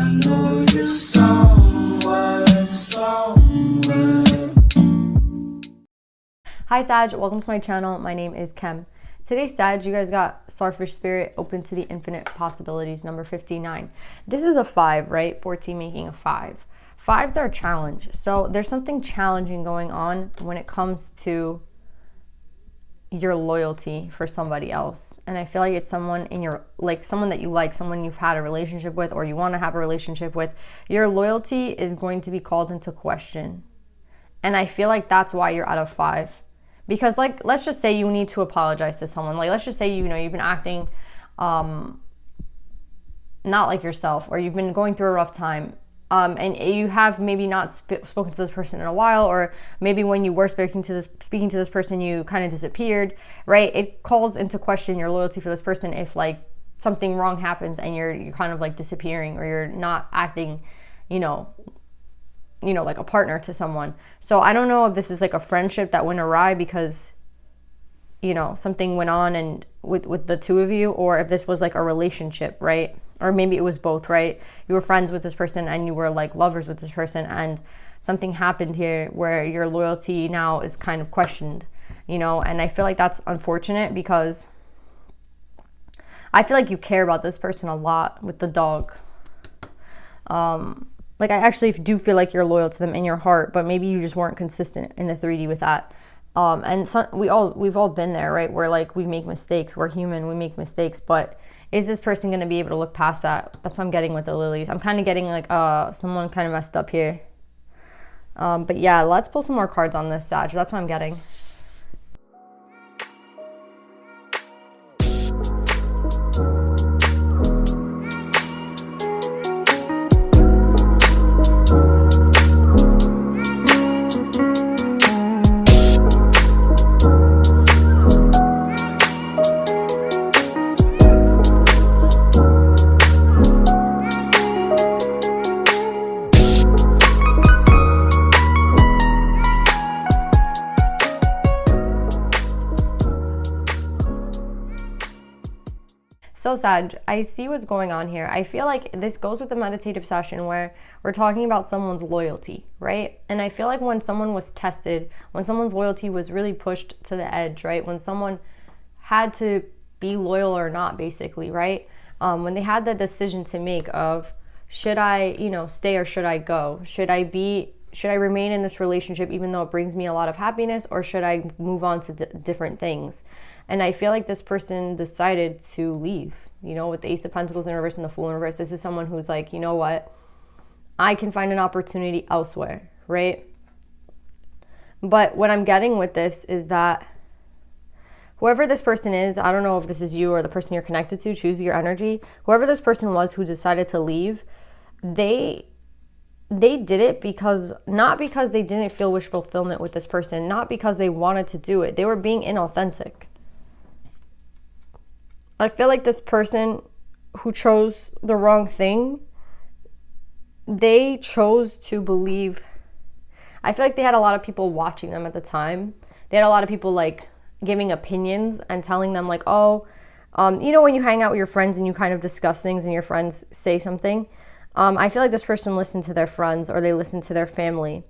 know you're somewhere. Hi Sag, welcome to my channel. My name is Kem. Today's Sag, you guys got Starfish Spirit, Open to the Infinite Possibilities, number 59. This is a 5, right? 14 making a 5. 5s are a challenge. So there's something challenging going on when it comes to your loyalty for somebody else. And I feel like it's someone in your, like someone that you like, someone you've had a relationship with or you want to have a relationship with. Your loyalty is going to be called into question. And I feel like that's why you're out of 5. Because like, let's just say you need to apologize to someone. Like, let's just say, you know, you've been acting not like yourself, or you've been going through a rough time. And you have maybe not spoken to this person in a while, or maybe when you were speaking to this person, you kind of disappeared, right? It calls into question your loyalty for this person if like something wrong happens and you're kind of like disappearing, or you're not acting, you know, like a partner to someone. So I don't know if this is like a friendship that went awry because, you know, something went on and with the two of you, or if this was like a relationship, right? Or maybe it was both, right? You were friends with this person and you were like lovers with this person, and something happened here where your loyalty now is kind of questioned, you know? And I feel like that's unfortunate because I feel like you care about this person a lot with the dog. Like I actually do feel like you're loyal to them in your heart, but maybe you just weren't consistent in the 3D with that. And we've all been there, right? Where like we make mistakes, we're human, we make mistakes, but is this person going to be able to look past that? That's what I'm getting with the lilies. I'm kind of getting like someone kind of messed up here. But yeah, let's pull some more cards on this, Sag. That's what I'm getting. So Sag, I see what's going on here. I feel like this goes with the meditative session where we're talking about someone's loyalty, right? And I feel like when someone was tested, when someone's loyalty was really pushed to the edge, right? When someone had to be loyal or not, basically, right? When they had the decision to make of, should I, you know, stay or should I go? Should I remain in this relationship even though it brings me a lot of happiness, or should I move on to different things? And I feel like this person decided to leave, you know, with the Ace of Pentacles in reverse and the Fool in reverse. This is someone who's like, you know what? I can find an opportunity elsewhere, right? But what I'm getting with this is that whoever this person is, I don't know if this is you or the person you're connected to, choose your energy. Whoever this person was who decided to leave, they did it not because they didn't feel wish fulfillment with this person, not because they wanted to do it. They were being inauthentic. I feel like this person who chose the wrong thing, they chose to believe. I feel like they had a lot of people watching them at the time. They had a lot of people like giving opinions and telling them like, oh, you know, when you hang out with your friends and you kind of discuss things and your friends say something, I feel like this person listened to their friends, or they listened to their family,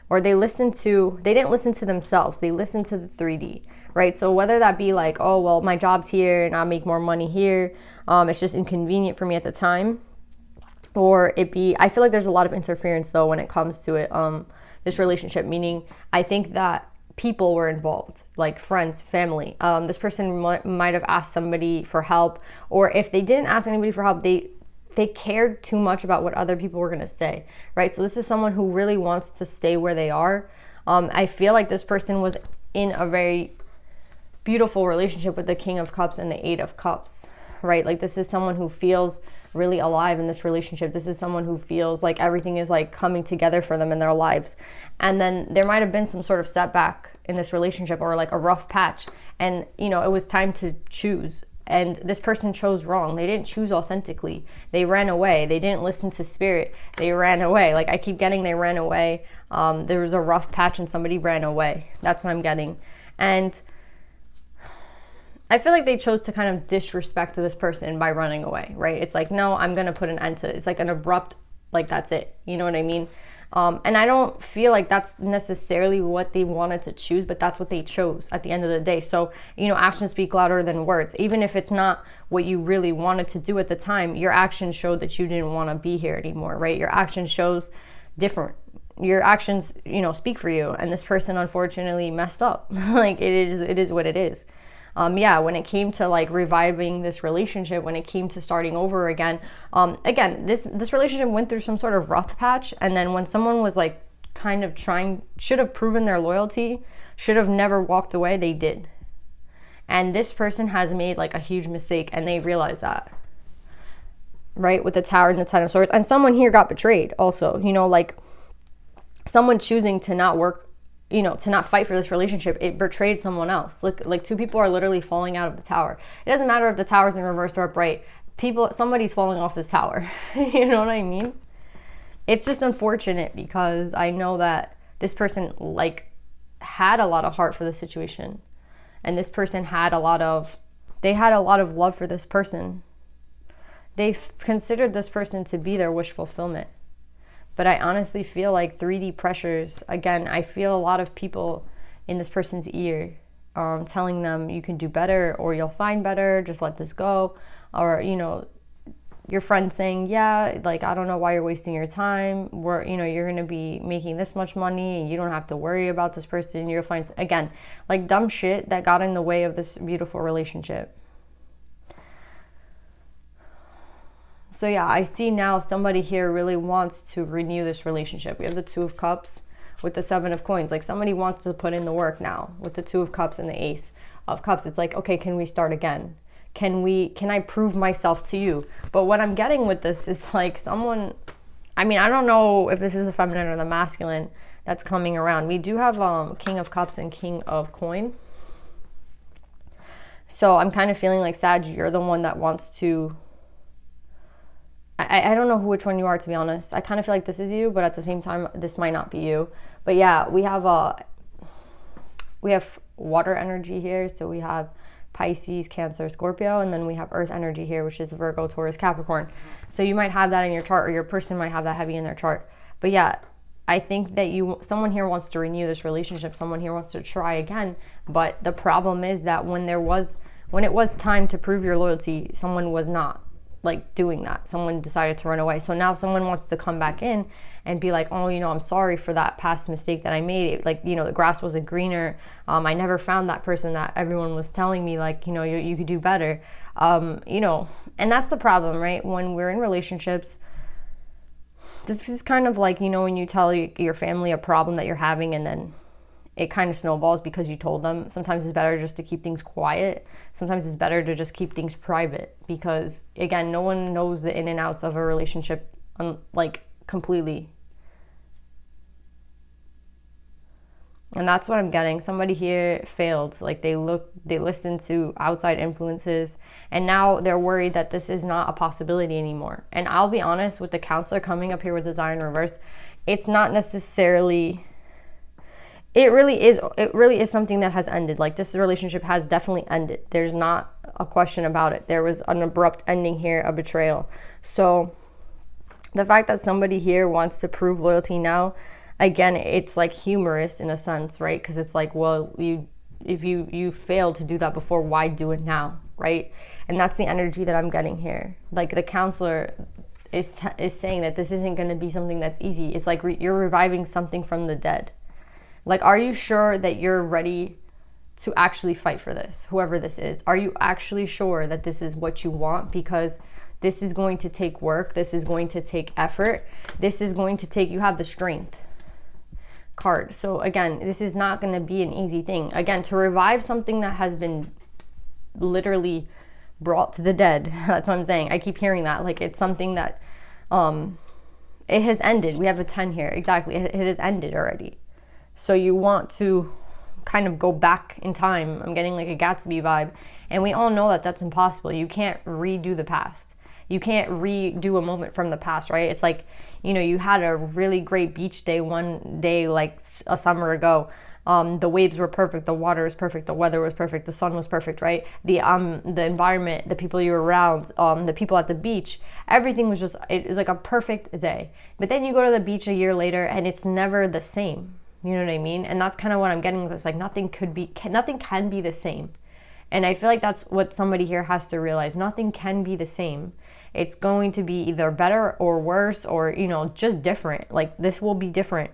or they didn't listen to themselves. They listened to the 3D, right? So whether that be like, oh, well, my job's here and I'll make more money here. It's just inconvenient for me at the time. Or I feel like there's a lot of interference though when it comes to it, this relationship, meaning I think that people were involved, like friends, family. This person might have asked somebody for help, or if they didn't ask anybody for help, they cared too much about what other people were going to say, right? So this is someone who really wants to stay where they are. I feel like this person was in a very beautiful relationship with the King of Cups and the Eight of Cups, right? Like this is someone who feels really alive in this relationship. This is someone who feels like everything is like coming together for them in their lives. And then there might have been some sort of setback in this relationship, or like a rough patch. And, you know, it was time to choose. And this person chose wrong. They didn't choose authentically. They ran away. They didn't listen to spirit. They ran away. Like I keep getting, they ran away. There was a rough patch and somebody ran away. That's what I'm getting. And I feel like they chose to kind of disrespect this person by running away, right? It's like, no, I'm going to put an end to it. It's like an abrupt Like, that's it. You know what I mean? And I don't feel like that's necessarily what they wanted to choose, but that's what they chose at the end of the day. So, actions speak louder than words. Even if it's not what you really wanted to do at the time, your actions showed that you didn't want to be here anymore, right? Your action shows different. Your actions, speak for you. And this person unfortunately messed up. Like, it is what it is. When it came to like reviving this relationship, when it came to starting over again, this relationship went through some sort of rough patch. And then when someone was like kind of should have proven their loyalty, should have never walked away, they did. And this person has made like a huge mistake, and they realize that, right? With the Tower and the Ten of Swords. And someone here got betrayed also, like someone choosing to not work, to not fight for this relationship, it betrayed someone else. Like two people are literally falling out of the tower. It doesn't matter if the tower's in reverse or upright. Somebody's falling off this tower. You know what I mean? It's just unfortunate because I know that this person had a lot of heart for the situation. And this person had a lot of love for this person. They considered this person to be their wish fulfillment. But I honestly feel like 3D pressures, again, I feel a lot of people in this person's ear telling them you can do better, or you'll find better, just let this go. Or, your friend saying, yeah, like, I don't know why you're wasting your time. You're going to be making this much money and you don't have to worry about this person. You'll find, again, like dumb shit that got in the way of this beautiful relationship. So yeah, I see now somebody here really wants to renew this relationship. We have the Two of Cups with the Seven of Coins. Like, somebody wants to put in the work now with the Two of Cups and the Ace of Cups. It's like, okay, can we start again? Can I prove myself to you? But what I'm getting with this is like someone, I don't know if this is the feminine or the masculine that's coming around. We do have King of Cups and King of Coin. So I'm kind of feeling like, Sag, you're the one that wants to, I don't know which one you are, to be honest. I kind of feel like this is you, but at the same time, this might not be you. But yeah, we have water energy here. So we have Pisces, Cancer, Scorpio, and then we have earth energy here, which is Virgo, Taurus, Capricorn. So you might have that in your chart, or your person might have that heavy in their chart. But yeah, I think that someone here wants to renew this relationship. Someone here wants to try again. But the problem is that when it was time to prove your loyalty, someone was not like doing that. Someone decided to run away. So now someone wants to come back in and be like, oh, I'm sorry for that past mistake that I made. Like, the grass wasn't greener. I never found that person that everyone was telling me, like, you could do better. And that's the problem, right? When we're in relationships, this is kind of like, when you tell your family a problem that you're having, and then it kind of snowballs because you told them. Sometimes it's better just to keep things quiet. Sometimes it's better to just keep things private, because again, no one knows the in and outs of a relationship like completely. And that's what I'm getting. Somebody here failed. Like, they listened to outside influences, and now they're worried that this is not a possibility anymore. And I'll be honest, with the Counselor coming up here with Desire in reverse, it's not necessarily, it really is something that has ended. Like, this relationship has definitely ended. There's not a question about it. There was an abrupt ending here, a betrayal. So the fact that somebody here wants to prove loyalty now, again, it's like humorous in a sense, right? Because it's like, well, if you failed to do that before, why do it now, right? And that's the energy that I'm getting here. Like, the Counselor is saying that this isn't going to be something that's easy. It's like you're reviving something from the dead. Like, are you sure that you're ready to actually fight for this, whoever this is? Are you actually sure that this is what you want? Because this is going to take work. This is going to take effort. This is going to take, you have the strength card. So again, this is not going to be an easy thing. Again, to revive something that has been literally brought to the dead. That's what I'm saying. I keep hearing that. Like, it's something that, it has ended. We have a 10 here. Exactly. It has ended already. So you want to kind of go back in time. I'm getting like a Gatsby vibe. And we all know that that's impossible. You can't redo the past. You can't redo a moment from the past, right? It's like, you had a really great beach day one day, like a summer ago. The waves were perfect, the water was perfect, the weather was perfect, the sun was perfect, right? The environment, the people you were around, the people at the beach, everything was just, it was like a perfect day. But then you go to the beach a year later and it's never the same. You know what I mean? And that's kind of what I'm getting with this. Like nothing can be the same. And I feel like that's what somebody here has to realize. Nothing can be the same. It's going to be either better or worse or, just different. Like this will be different.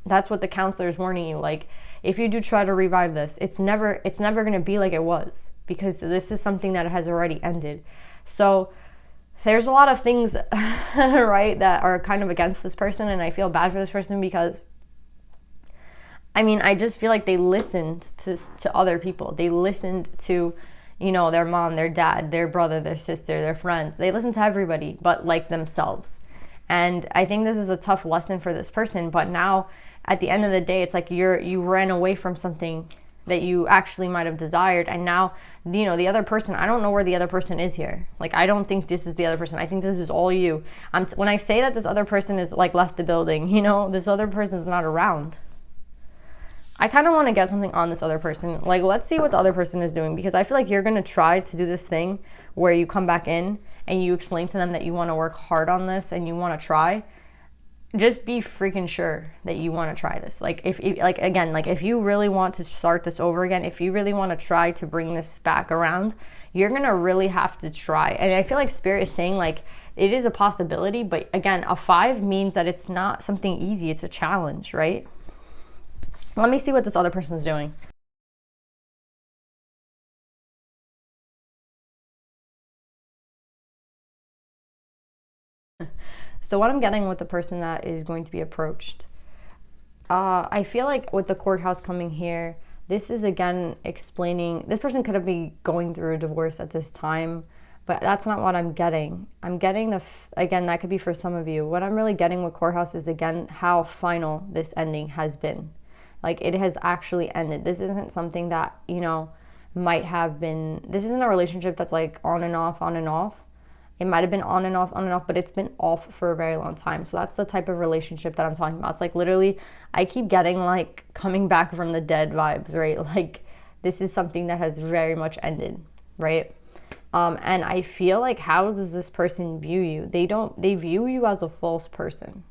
That's what the counselor is warning you. Like if you do try to revive this, it's never going to be like it was, because this is something that has already ended. So there's a lot of things, right, that are kind of against this person. And I feel bad for this person because I just feel like they listened to other people. They listened to, their mom, their dad, their brother, their sister, their friends. They listened to everybody but like themselves. And I think this is a tough lesson for this person. But now at the end of the day, it's like you ran away from something that you actually might have desired. And now, the other person, I don't know where the other person is here. Like, I don't think this is the other person. I think this is all you. When I say that this other person is like left the building, this other person is not around. I kind of want to get something on this other person. Like, let's see what the other person is doing, because I feel like you're going to try to do this thing where you come back in and you explain to them that you want to work hard on this and you want to try. Just be freaking sure that you want to try this. Like, if you really want to start this over again, if you really want to try to bring this back around, you're going to really have to try. And I feel like Spirit is saying, like, it is a possibility, but again, a 5 means that it's not something easy. It's a challenge, right? Let me see what this other person's doing. So what I'm getting with the person that is going to be approached, I feel like with the courthouse coming here, this is again explaining, this person could have been going through a divorce at this time, but that's not what I'm getting. I'm getting again, that could be for some of you. What I'm really getting with courthouse is, again, how final this ending has been. Like, it has actually ended. This isn't something that, might have been, this isn't a relationship that's like on and off, on and off. It might have been on and off, but it's been off for a very long time. So that's the type of relationship that I'm talking about. It's like literally, I keep getting like coming back from the dead vibes, right? Like, this is something that has very much ended, right? And I feel like, how does this person view you? They view you as a false person.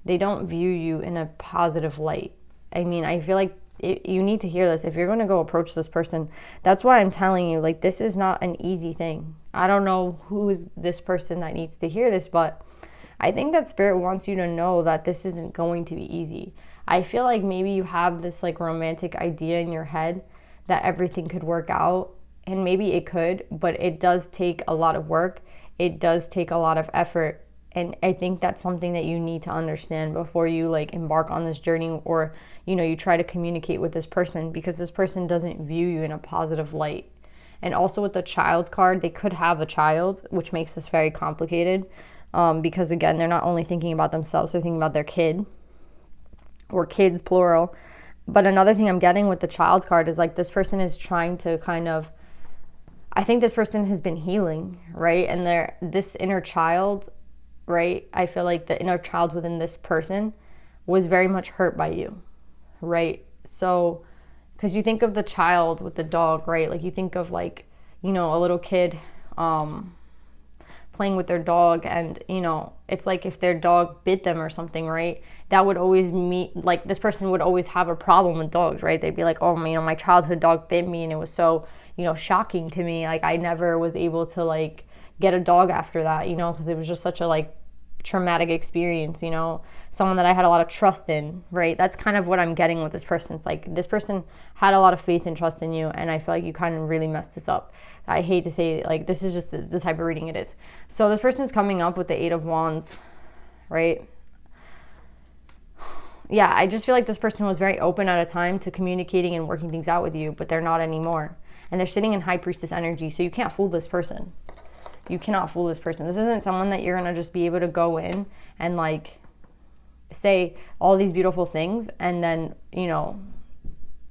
They don't view you in a positive light. I feel like you need to hear this. If you're going to go approach this person, that's why I'm telling you, like, this is not an easy thing. I don't know who is this person that needs to hear this, but I think that Spirit wants you to know that this isn't going to be easy. I feel like maybe you have this like romantic idea in your head that everything could work out, and maybe it could, but it does take a lot of work. It does take a lot of effort. And I think that's something that you need to understand before you like embark on this journey, or, you try to communicate with this person, because this person doesn't view you in a positive light. And also with the child's card, they could have a child, which makes this very complicated, because again, they're not only thinking about themselves, they're thinking about their kid, or kids plural. But another thing I'm getting with the child's card is like, this person is trying to kind of, I think this person has been healing, right? And this inner child, right? I feel like the inner child within this person was very much hurt by you, right? So, because you think of the child with the dog, right? Like, you think of like, a little kid playing with their dog, and, it's like if their dog bit them or something, right? That would always like, this person would always have a problem with dogs, right? They'd be like, oh, my childhood dog bit me, and it was so, shocking to me. Like, I never was able to like get a dog after that, because it was just such a like traumatic experience, someone that I had a lot of trust in, right? That's kind of what I'm getting with this person. It's like, this person had a lot of faith and trust in you, and I feel like you kind of really messed this up. I hate to say, like, this is just the type of reading it is. So this person's coming up with the 8 of Wands, right? Yeah, I just feel like this person was very open at a time to communicating and working things out with you, but they're not anymore. And they're sitting in High Priestess energy, so you can't fool this person. You cannot fool this person. This isn't someone that you're going to just be able to go in and like say all these beautiful things and then,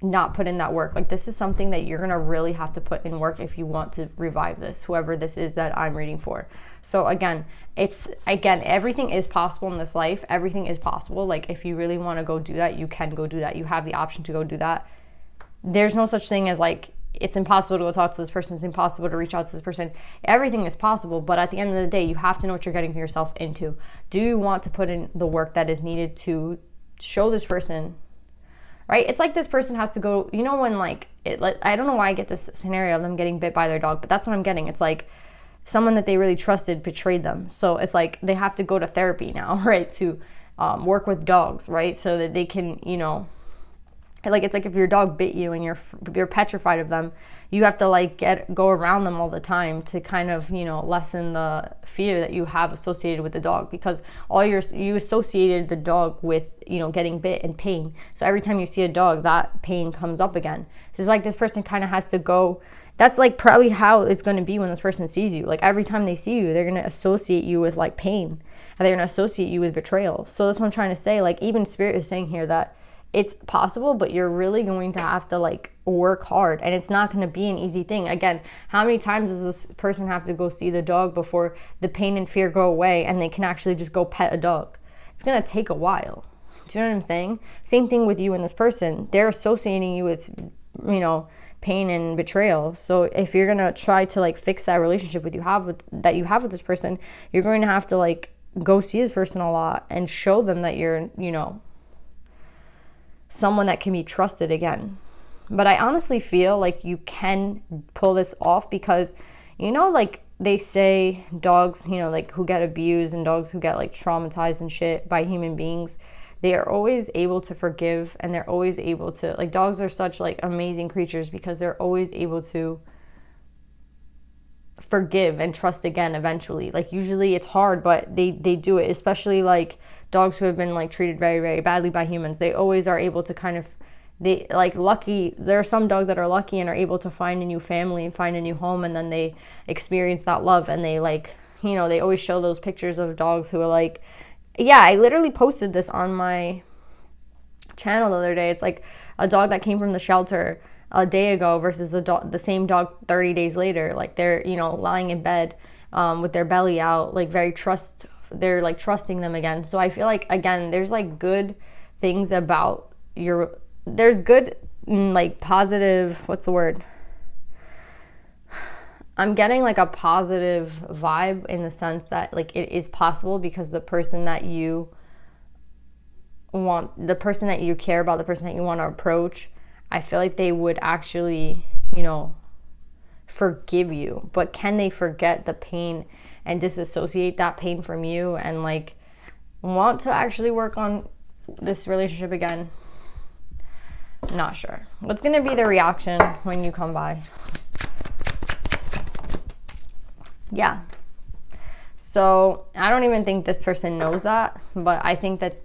not put in that work. Like, this is something that you're gonna really have to put in work if you want to revive this, whoever this is that I'm reading for. So again, everything is possible in this life. Everything is possible. Like, if you really want to go do that, you can go do that. You have the option to go do that. There's no such thing as like, it's impossible to go talk to this person. It's impossible to reach out to this person. Everything is possible, but at the end of the day, you have to know what you're getting yourself into. Do you want to put in the work that is needed to show this person, right? It's like this person has to go, you know, when like, I don't know why I get this scenario of them getting bit by their dog, but that's what I'm getting. It's like someone that they really trusted betrayed them. So it's like they have to go to therapy now, right? To work with dogs, right? So that they can, you know, like, it's like if your dog bit you and you're petrified of them, you have to like go around them all the time to kind of, you know, lessen the fear that you have associated with the dog, because you associated the dog with, you know, getting bit and pain. So every time you see a dog, that pain comes up again. So it's like this person kind of has to go. That's like probably how it's going to be when this person sees you. Like, every time they see you, they're going to associate you with like pain, and they're going to associate you with betrayal. So that's what I'm trying to say. Like, even Spirit is saying here that it's possible, but you're really going to have to like work hard, and it's not going to be an easy thing. Again, how many times does this person have to go see the dog before the pain and fear go away and they can actually just go pet a dog? It's going to take a while. Do you know what I'm saying? Same thing with you and this person. They're associating you with, you know, pain and betrayal. So if you're going to try to like fix that relationship that you have with this person, you're going to have to like go see this person a lot and show them that you're, you know, someone that can be trusted again. But I honestly feel like you can pull this off, because, you know, like they say dogs, you know, like who get abused and dogs who get like traumatized and shit by human beings, they are always able to forgive, and they're always able to, like, dogs are such like amazing creatures because they're always able to forgive and trust again eventually. Like, usually it's hard, but they do it, especially like dogs who have been like treated very, very badly by humans. They always are able to kind of, they like lucky, there are some dogs that are lucky and are able to find a new family and find a new home, and then they experience that love, and they like, you know, they always show those pictures of dogs who are like, yeah, I literally posted this on my channel the other day. It's like a dog that came from the shelter a day ago versus the same dog 30 days later. Like, they're, you know, lying in bed with their belly out, like they're like trusting them again. So I feel like, again, there's like good things about there's good, like positive, what's the word? I'm getting like a positive vibe in the sense that like it is possible, because the person that you want, the person that you care about, the person that you want to approach, I feel like they would actually, you know, forgive you. But can they forget the pain and disassociate that pain from you and like want to actually work on this relationship again? Not sure. What's going to be the reaction when you come by? Yeah. So I don't even think this person knows that, but I think that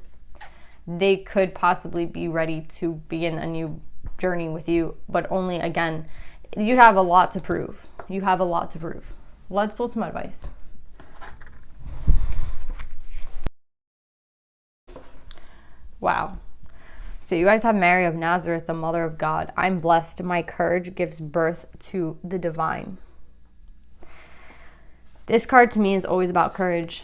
they could possibly be ready to begin a new journey with you, but only, again, you have a lot to prove. You have a lot to prove. Let's pull some advice. Wow. So you guys have Mary of Nazareth, the Mother of God. I'm blessed. My courage gives birth to the divine. This card to me is always about courage.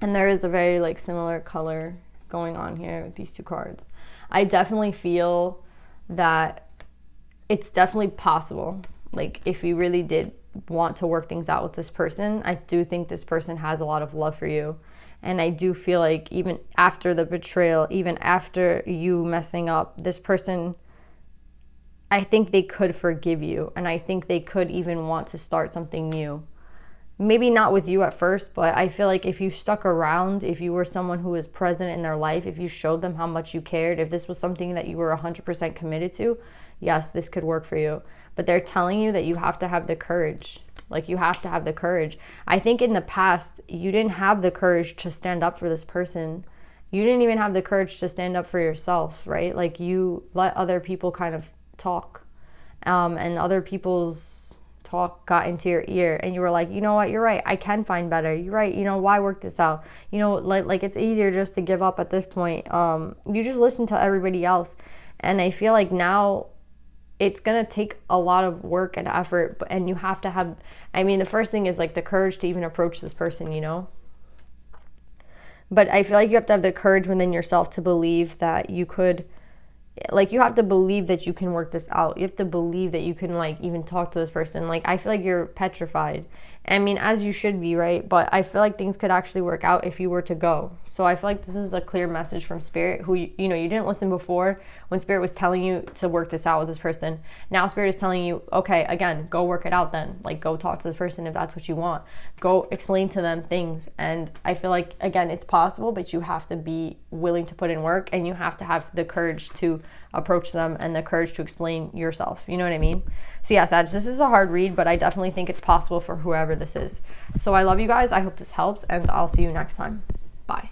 And there is a very like similar color going on here with these two cards. I definitely feel that it's definitely possible. Like, if you really did want to work things out with this person, I do think this person has a lot of love for you. And I do feel like even after the betrayal, even after you messing up, this person, I think they could forgive you. And I think they could even want to start something new. Maybe not with you at first, but I feel like if you stuck around, if you were someone who was present in their life, if you showed them how much you cared, if this was something that you were 100% committed to, yes, this could work for you. But they're telling you that you have to have the courage. Like, you have to have the courage. I think in the past, you didn't have the courage to stand up for this person. You didn't even have the courage to stand up for yourself, right? Like, you let other people kind of talk, and other people's talk got into your ear, and you were like, you know what, you're right, I can find better, you're right, you know, why work this out, you know, like it's easier just to give up at this point. You just listen to everybody else, And I feel like now it's going to take a lot of work and effort, and you have to have, I mean, the first thing is like the courage to even approach this person, you know? But I feel like you have to have the courage within yourself to believe that you could, like, you have to believe that you can work this out. You have to believe that you can, like, even talk to this person. Like, I feel like you're petrified. I mean, as you should be, right? But I feel like things could actually work out if you were to go. So I feel like this is a clear message from Spirit, who, you know, you didn't listen before when Spirit was telling you to work this out with this person. Now Spirit is telling you, okay, again, go work it out then. Like, go talk to this person if that's what you want. Go explain to them things. And I feel like, again, it's possible, but you have to be willing to put in work, and you have to have the courage to approach them and the courage to explain yourself. You know what I mean? So yeah, Sag, this is a hard read, but I definitely think it's possible for whoever this is. So I love you guys. I hope this helps, and I'll see you next time. Bye.